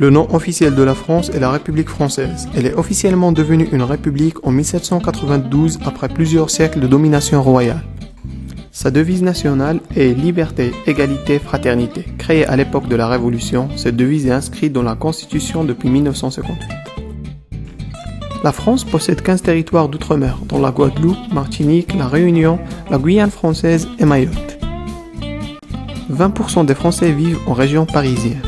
Le nom officiel de la France est la République française. Elle est officiellement devenue une république en 1792 après plusieurs siècles de domination royale. Sa devise nationale est Liberté, Égalité, Fraternité. Créée à l'époque de la Révolution, cette devise est inscrite dans la Constitution depuis 1958. La France possède 15 territoires d'outre-mer, dont la Guadeloupe, Martinique, la Réunion, la Guyane française et Mayotte. 20% des Français vivent en région parisienne.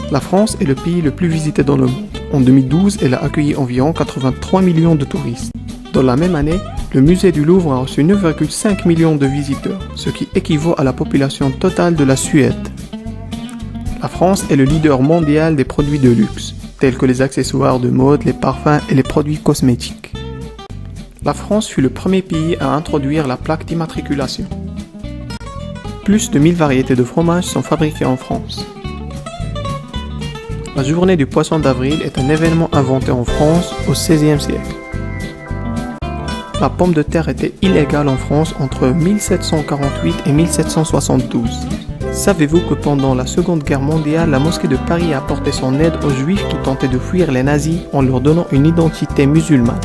La France est le pays le plus visité dans le monde. En 2012, elle a accueilli environ 83 millions de touristes. Dans la même année, le musée du Louvre a reçu 9,5 millions de visiteurs, ce qui équivaut à la population totale de la Suède. La France est le leader mondial des produits de luxe, tels que les accessoires de mode, les parfums et les produits cosmétiques. La France fut le premier pays à introduire la plaque d'immatriculation. Plus de 1000 variétés de fromages sont fabriquées en France. La journée du poisson d'avril est un événement inventé en France au XVIe siècle. La pomme de terre était illégale en France entre 1748 et 1772. Savez-vous que pendant la Seconde Guerre mondiale, la mosquée de Paris a apporté son aide aux Juifs qui tentaient de fuir les nazis en leur donnant une identité musulmane?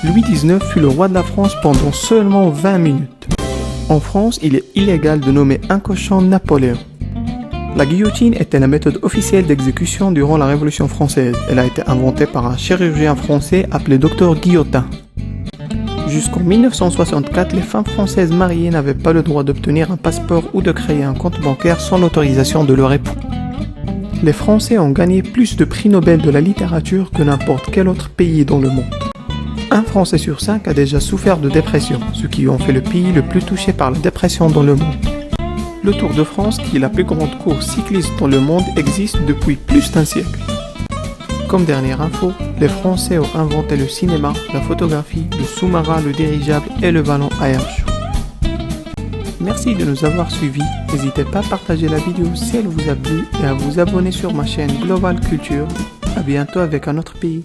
Louis XIX fut le roi de la France pendant seulement 20 minutes. En France, il est illégal de nommer un cochon Napoléon. La guillotine était la méthode officielle d'exécution durant la Révolution française. Elle a été inventée par un chirurgien français appelé Dr Guillotin. Jusqu'en 1964, les femmes françaises mariées n'avaient pas le droit d'obtenir un passeport ou de créer un compte bancaire sans l'autorisation de leur époux. Les Français ont gagné plus de prix Nobel de la littérature que n'importe quel autre pays dans le monde. Un Français sur 5 a déjà souffert de dépression, ce qui en fait le pays le plus touché par la dépression dans le monde. Le Tour de France, qui est la plus grande course cycliste dans le monde, existe depuis plus d'1 siècle. Comme dernière info, les Français ont inventé le cinéma, la photographie, le sous-marin, le dirigeable et le ballon à air chaud. Merci de nous avoir suivis. N'hésitez pas à partager la vidéo si elle vous a plu et à vous abonner sur ma chaîne Global Culture. À bientôt avec un autre pays.